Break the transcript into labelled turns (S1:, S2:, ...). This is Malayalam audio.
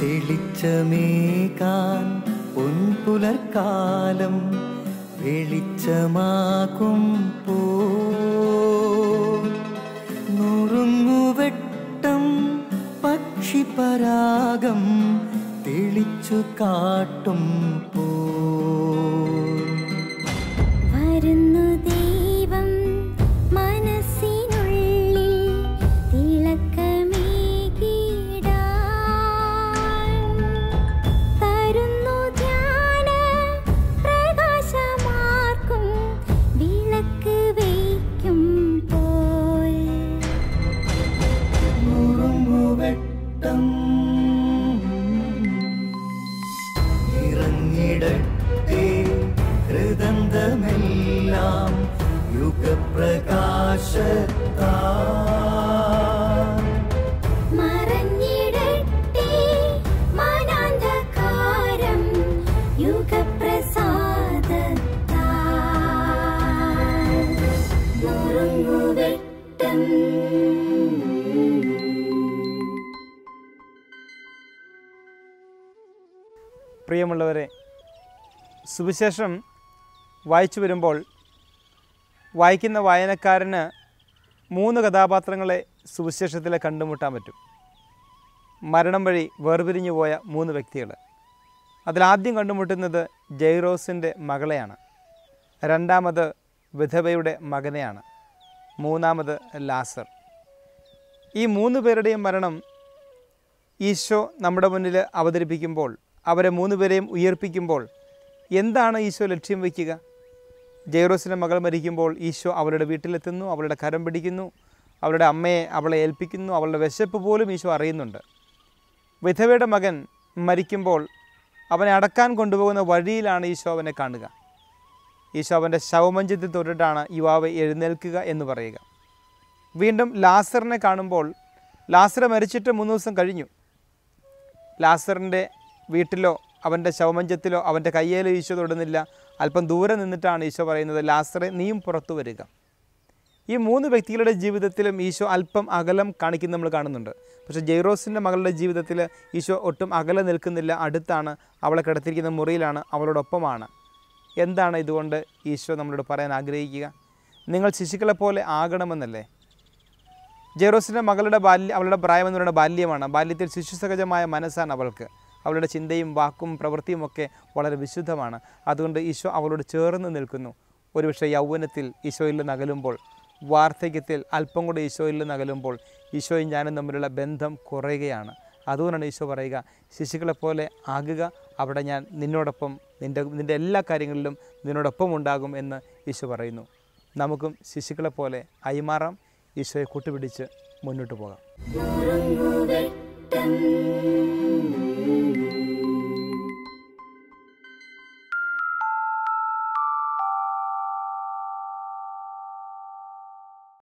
S1: തെളിച്ചമേകാൻ പൊൻപുലർക്കാലം വെളിച്ചമാകുമ്പോ നുറുങ്ങുവെട്ടം പക്ഷിപരാഗം തെളിച്ചു കാട്ടുമ്പോ
S2: വരുന്നു ദൈവം മനസ്സിനുള്ളിൽ തിളക്കമേകിടാൻ തരുന്നു ധ്യാന പ്രകാശമാർക്കും വിളക്ക് വയ്ക്കുമ്പോൾ
S1: നുറുങ്ങുവെട്ടം ഇറങ്ങിടട്ടെ ഹൃദന്തമെല്ലാം യുഗപ്രകാശത്താൽ
S2: മറഞ്ഞിടട്ടെ മനാന്ധകാരം യുഗപ്രസാദത്താൽ നുറുങ്ങുവെട്ടം.
S3: പ്രിയമുള്ളവരെ, സുവിശേഷം വായിച്ചു വരുമ്പോൾ വായിക്കുന്ന വായനക്കാരന് 3 കഥാപാത്രങ്ങളെ സുവിശേഷത്തിൽ കണ്ടുമുട്ടാൻ പറ്റും. മരണം വഴി വേർപിരിഞ്ഞു പോയ 3 വ്യക്തികൾ. അതിലാദ്യം കണ്ടുമുട്ടുന്നത് ജൈറോസിൻ്റെ മകളെയാണ്. രണ്ടാമത് വിധവയുടെ മകനെയാണ്. മൂന്നാമത് ലാസർ. ഈ 3 പേരുടെയും മരണം ഈശോ നമ്മുടെ മുന്നിൽ അവതരിപ്പിക്കുമ്പോൾ, അവരെ 3 പേരെയും ഉയർപ്പിക്കുമ്പോൾ എന്താണ് ഈശോ ലക്ഷ്യം വയ്ക്കുക? ജൈറോസിൻ്റെ മകൾ മരിക്കുമ്പോൾ ഈശോ അവളുടെ വീട്ടിലെത്തുന്നു, അവളുടെ കരം പിടിക്കുന്നു, അവളുടെ അമ്മയെ അവളെ ഏൽപ്പിക്കുന്നു, അവളുടെ വിശപ്പ് പോലും ഈശോ അറിയുന്നുണ്ട്. വിധവയുടെ മകൻ മരിക്കുമ്പോൾ അവനെ അടക്കാൻ കൊണ്ടുപോകുന്ന വഴിയിലാണ് ഈശോ അവനെ കാണുക. ഈശോ അവൻ്റെ ശവമഞ്ചത്തിൽ തൊട്ടിട്ടാണ് യുവാവ് എഴുന്നേൽക്കുക എന്ന് പറയുക. വീണ്ടും ലാസറിനെ കാണുമ്പോൾ ലാസർ മരിച്ചിട്ട് 3 ദിവസം കഴിഞ്ഞു. ലാസറിൻ്റെ വീട്ടിലോ അവൻ്റെ ശവമഞ്ചത്തിലോ അവൻ്റെ കയ്യേലോ ഈശോ തൊടുന്നില്ല. അല്പം ദൂരെ നിന്നിട്ടാണ് ഈശോ പറയുന്നത്, ലാസറെ നീയും പുറത്തു വരിക. ഈ 3 വ്യക്തികളുടെ ജീവിതത്തിലും ഈശോ അല്പം അകലം കാണിക്കുന്ന നമ്മൾ കാണുന്നുണ്ട്. പക്ഷേ ജൈറോസിൻ്റെ മകളുടെ ജീവിതത്തിൽ ഈശോ ഒട്ടും അകലെ നിൽക്കുന്നില്ല, അടുത്താണ്, അവളെ കിടത്തിയിരിക്കുന്ന മുറിയിലാണ്, അവളോടൊപ്പമാണ്. എന്താണ് ഇതുകൊണ്ട് ഈശോ നമ്മളോട് പറയാൻ ആഗ്രഹിക്കുക? നിങ്ങൾ ശിശുക്കളെ പോലെ ആകണമെന്നല്ലേ? ജൈറോസിൻ്റെ മകളുടെ അവളുടെ പ്രായമെന്ന് പറയുന്ന ബാല്യമാണ്. ബാല്യത്തിൽ ശിശുസഹജമായ മനസ്സാണ് അവൾക്ക്. അവളുടെ ചിന്തയും വാക്കും പ്രവൃത്തിയും ഒക്കെ വളരെ വിശുദ്ധമാണ്. അതുകൊണ്ട് ഈശോ അവളോട് ചേർന്ന് നിൽക്കുന്നു. ഒരുപക്ഷെ യൗവനത്തിൽ ഈശോയിൽ നിന്ന് അകലുമ്പോൾ, വാർദ്ധക്യത്തിൽ അല്പം കൂടെ ഈശോയിൽ നിന്ന് അകലുമ്പോൾ ഈശോയും ഞാനും തമ്മിലുള്ള ബന്ധം കുറയുകയാണ്. അതുകൊണ്ടാണ് ഈശോ പറയുക, ശിശുക്കളെ പോലെ ആകുക, അവിടെ ഞാൻ നിന്നോടൊപ്പം നിൻ്റെ എല്ലാ കാര്യങ്ങളിലും നിന്നോടൊപ്പം ഉണ്ടാകും എന്ന് ഈശോ പറയുന്നു. നമുക്കും ശിശുക്കളെ പോലെ ആയിമാറാം, ഈശോയെ കൂട്ടുപിടിച്ച് മുന്നോട്ട് പോകാം.